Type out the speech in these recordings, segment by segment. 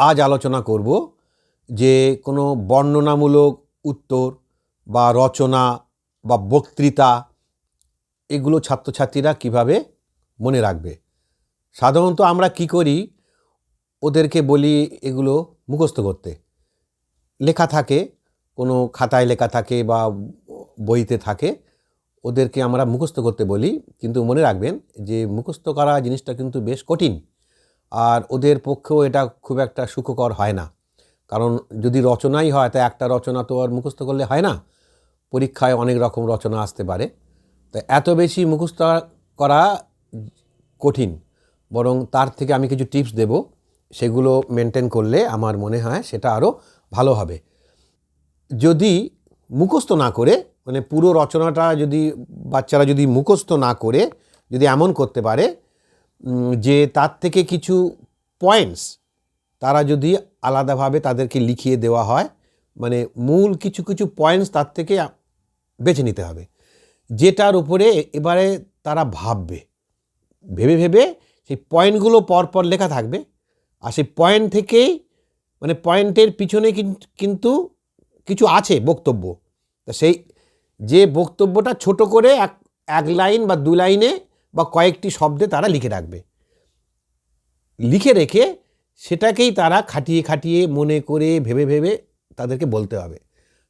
আজ আলোচনা করব যে কোনো বর্ণনামূলক উত্তর বা রচনা বা বক্তৃতা এগুলো ছাত্রছাত্রীরা কিভাবে মনে রাখবে। সাধারণত আমরা কি করি, ওদেরকে বলি এগুলো মুখস্থ করতে। লেখা থাকে, কোনো খাতায় লেখা থাকে বা বইতে থাকে, ওদেরকে আমরা মুখস্থ করতে বলি। কিন্তু মনে রাখবেন যে মুখস্থ করা জিনিসটা কিন্তু বেশ কঠিন, আর ওদের পক্ষেও এটা খুব একটা সুখকর হয় না। কারণ যদি রচনাই হয়, তা একটা রচনা তো আর মুখস্থ করলে হয় না, পরীক্ষায় অনেক রকম রচনা আসতে পারে। তো এত বেশি মুখস্থ করা কঠিন, বরং তার থেকে আমি কিছু টিপস দেব, সেগুলো মেনটেন করলে আমার মনে হয় সেটা আরও ভালো হবে। যদি মুখস্থ না করে, মানে পুরো রচনাটা যদি বাচ্চারা যদি মুখস্থ না করে যদি এমন করতে পারে যে তার থেকে কিছু পয়েন্টস তারা যদি আলাদাভাবে তাদেরকে লিখিয়ে দেওয়া হয়, মানে মূল কিছু কিছু পয়েন্টস তার থেকে বেছে নিতে হবে, যেটার উপরে এবারে তারা ভেবে ভেবে সেই পয়েন্টগুলো পরপর লেখা থাকবে। আর সেই পয়েন্ট থেকেই, মানে পয়েন্টের পিছনে কিন্তু কিছু আছে বক্তব্য, তা সেই যে বক্তব্যটা ছোট করে এক লাইন বা দু লাইনে বা কয়েকটি শব্দে তারা লিখে রাখবে। লিখে রেখে সেটাকেই তারা খাটিয়ে খাটিয়ে মনে করে ভেবে ভেবে তাদেরকে বলতে হবে।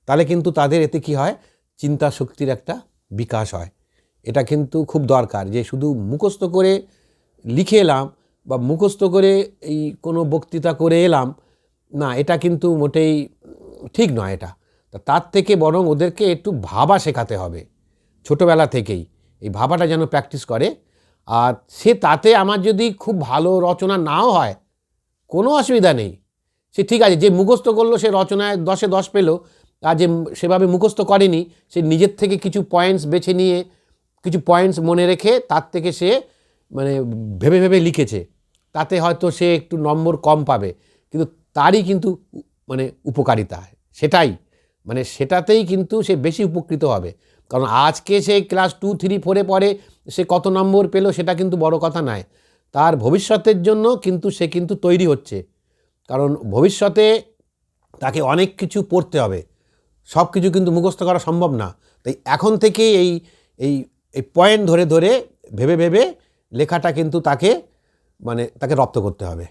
তাহলে কিন্তু তাদের এতে কি হয়, চিন্তা শক্তির একটা বিকাশ হয়। এটা কিন্তু খুব দরকার, যে শুধু মুখস্থ করে লিখে এলাম বা মুখস্থ করে এই কোনো বক্তৃতা করে এলাম না, এটা কিন্তু মোটেই ঠিক নয়। এটা তার থেকে বরং ওদেরকে একটু ভাবা শেখাতে হবে ছোটোবেলা থেকেই, এই ভাবাটা যেন প্র্যাকটিস করে। আর সে তাতে আমার যদি খুব ভালো রচনা নাও হয়, কোনো অসুবিধা নেই, সে ঠিক আছে। যে মুখস্থ করলো সে রচনায় 10-এ 10 পেলো, আর যে সেভাবে মুখস্থ করেনি সে নিজের থেকে কিছু পয়েন্টস বেছে নিয়ে, কিছু পয়েন্টস মনে রেখে তার থেকে সে মানে ভেবে ভেবে লিখেছে, তাতে হয়তো সে একটু নম্বর কম পাবে, কিন্তু তারই কিন্তু মানে উপকারিতা সেটাই, মানে সেটাতেই কিন্তু সে বেশি উপকৃত হবে। কারণ আজকে সে ক্লাস 2, 3, 4-এ পড়ে, সে কত নম্বর পেল সেটা কিন্তু বড় কথা নয়, তার ভবিষ্যতের জন্য কিন্তু সে কিন্তু তৈরি হচ্ছে। কারণ ভবিষ্যতে তাকে অনেক কিছু পড়তে হবে, সব কিছু কিন্তু মুখস্থ করা সম্ভব না। তাই এখন থেকে এই এই এই পয়েন্ট ধরে ধরে ভেবে ভেবে লেখাটা কিন্তু তাকে রপ্ত করতে হবে।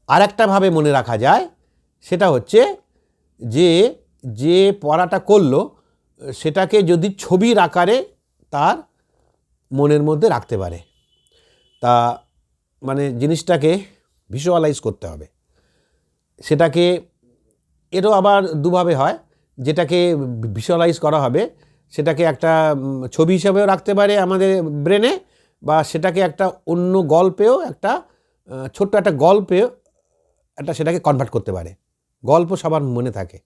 আর একটাভাবে মনে রাখা যায়, সেটা হচ্ছে যে পড়াটা করলো সেটাকে যদি ছবির আকারে তার মনের মধ্যে রাখতে পারে, তা মানে জিনিসটাকে ভিজুয়ালাইজ করতে হবে। সেটাকে এরও আবার দুভাবে হয়, যেটাকে ভিজুয়ালাইজ করা হবে সেটাকে একটা ছবি হিসাবেও রাখতে পারে আমাদের ব্রেনে, বা সেটাকে একটা অন্য গল্পেও, একটা ছোট্ট একটা গল্পেও সেটাকে কনভার্ট করতে পারে। গল্প সবার মনে থাকে,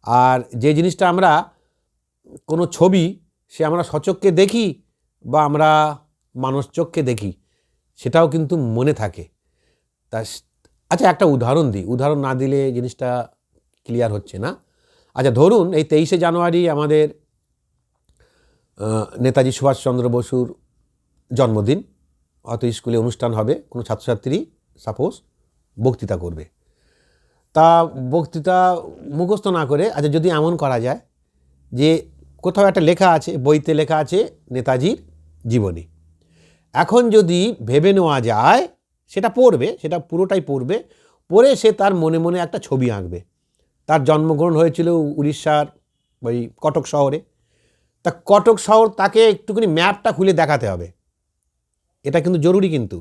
আর যে জিনিসটা আমরা কোনো ছবি, সে আমরা সচক্ষে দেখি বা আমরা মানুষ চোখকে দেখি, সেটাও কিন্তু মনে থাকে। তা আচ্ছা, একটা উদাহরণ দিই, উদাহরণ না দিলে জিনিসটা ক্লিয়ার হচ্ছে না। আচ্ছা, ধরুন এই 23শে জানুয়ারি আমাদের নেতাজি সুভাষচন্দ্র বসুর জন্মদিন, হয়তো স্কুলে অনুষ্ঠান হবে, কোনো ছাত্রছাত্রী সাপোজ বক্তৃতা করবে। তা বক্তৃতা মুখস্থ না করে, আচ্ছা যদি এমন করা যায় যে কোথাও একটা লেখা আছে, বইতে লেখা আছে নেতাজির জীবনী, এখন যদি ভেবে নেওয়া যায় সেটা পড়বে, সেটা পুরোটাই পড়ে সে তার মনে মনে একটা ছবি আঁকবে। তার জন্মগ্রহণ হয়েছিল উড়িষ্যার ওই কটক শহরে, তা কটক শহর তাকে একটুখানি ম্যাপটা খুলে দেখাতে হবে, এটা কিন্তু জরুরি। কিন্তু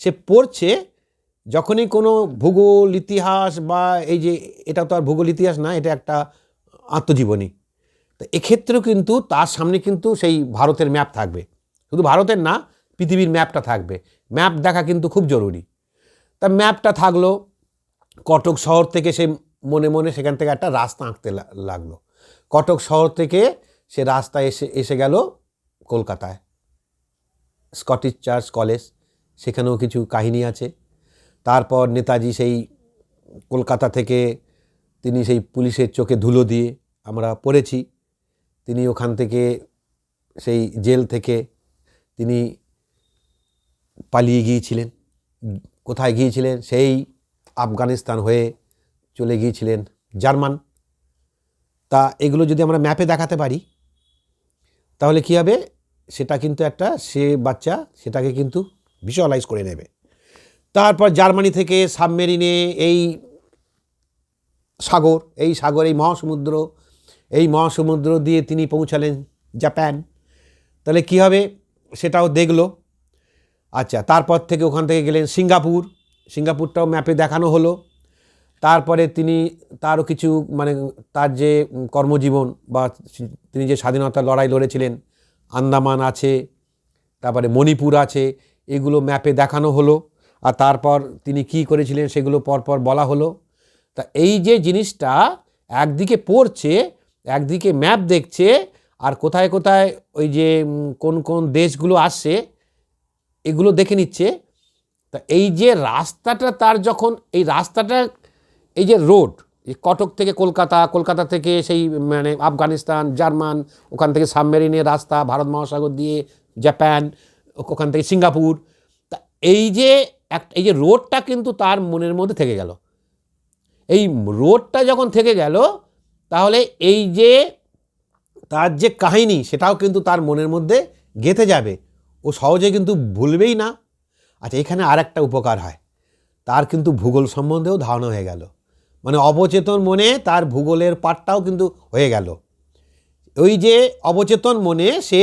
সে পড়ছে যখনই কোনো ভূগোল ইতিহাস, বা এই যে এটা তো আর ভূগোল ইতিহাস না, এটা একটা আত্মজীবনী, তো এক্ষেত্রেও কিন্তু তার সামনে কিন্তু সেই ভারতের ম্যাপ থাকবে, শুধু ভারতের না, পৃথিবীর ম্যাপটা থাকবে। ম্যাপ দেখা কিন্তু খুব জরুরি। তা ম্যাপটা থাকলো, কটক শহর থেকে সে মনে মনে সেখান থেকে একটা রাস্তা আঁকতে লাগলো। কটক শহর থেকে সে রাস্তা এসে গেল কলকাতায়, স্কটিশ চার্চ কলেজ, সেখানেও কিছু কাহিনী আছে। তারপর নেতাজি সেই কলকাতা থেকে তিনি সেই পুলিশের চোখে ধুলো দিয়ে, আমরা পড়েছি, তিনি ওখান থেকে সেই জেল থেকে তিনি পালিয়ে গিয়েছিলেন। কোথায় গিয়েছিলেন? সেই আফগানিস্তান হয়ে চলে গিয়েছিলেন জার্মান। তা এগুলো যদি আমরা ম্যাপে দেখাতে পারি তাহলে কী হবে, সেটা কিন্তু একটা সে বাচ্চা সেটাকে কিন্তু ভিজুয়ালাইজ করে নেবে। তারপর জার্মানি থেকে সাবমেরিনে এই সাগর, এই মহাসমুদ্র দিয়ে তিনি পৌঁছালেন জাপান। তাহলে কী হবে সেটাও দেখলো। আচ্ছা, তারপর থেকে ওখান থেকে গেলেন সিঙ্গাপুরটাও ম্যাপে দেখানো হলো। তারপরে তিনি তারও কিছু মানে তার যে কর্মজীবন বা তিনি যে স্বাধীনতার লড়াই লড়েছিলেন, আন্দামান আছে, তারপরে মণিপুর আছে, এগুলো ম্যাপে দেখানো হলো। আর তারপর তিনি কি করেছিলেন সেগুলো পরপর বলা হলো। তা এই যে জিনিসটা একদিকে পড়ছে, একদিকে ম্যাপ দেখছে, আর কোথায় কোথায় ওই যে কোন কোন দেশগুলো আসছে এগুলো দেখে নিচ্ছে। তা এই যে রাস্তাটা তার যখন এই রাস্তাটা এই যে রোড, কটক থেকে কলকাতা থেকে সেই মানে আফগানিস্তান, জার্মান, ওখান থেকে সাবমেরিনের রাস্তা, ভারত মহাসাগর দিয়ে জাপান, ওখান থেকে সিঙ্গাপুর। তা এই যে রোডটা কিন্তু তার মনের মধ্যে থেকে গেল। এই রোডটা যখন থেকে গেল তাহলে এই যে তার যে কাহিনী সেটাও কিন্তু তার মনের মধ্যে গেঁথে যাবে, ও সহজে কিন্তু ভুলবেই না। আচ্ছা, এখানে আর একটা উপকার হয়, তার কিন্তু ভূগোল সম্বন্ধেও ধারণা হয়ে গেল। মানে অবচেতন মনে তার ভূগোলের পাঠটাও কিন্তু হয়ে গেল। ওই যে অবচেতন মনে সে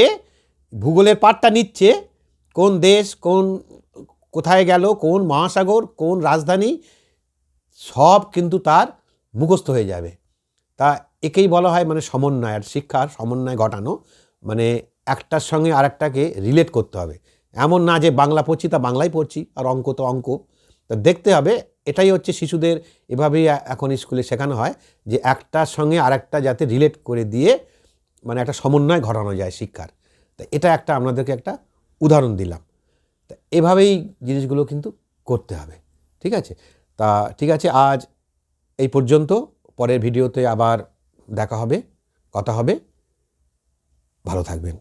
ভূগোলের পাঠটা নিচ্ছে, কোন দেশ কোথায় গেল, কোন মহাসাগর, কোন রাজধানী, সব কিন্তু তার মুখস্থ হয়ে যাবে। তা একেই বলা হয় মানে সমন্বয়, আর শিক্ষার সমন্বয় ঘটানো, মানে একটার সঙ্গে আরেকটাকে রিলেট করতে হবে। এমন না যে বাংলা পড়ছি তা বাংলাই পড়ছি, আর অঙ্ক তো অঙ্ক। তা দেখতে হবে, এটাই হচ্ছে শিশুদের এভাবেই এখন স্কুলে শেখানো হয় যে একটার সঙ্গে আরেকটা যাতে রিলেট করে দিয়ে মানে একটা সমন্বয় ঘটানো যায় শিক্ষার। তা এটা একটা আপনাদেরকে একটা উদাহরণ দিলাম। তা এভাবেই জিনিসগুলো কিন্তু করতে হবে। ঠিক আছে? তা ঠিক আছে, আজ এই পর্যন্ত। পরের ভিডিওতে আবার দেখা হবে, কথা হবে। ভালো থাকবেন।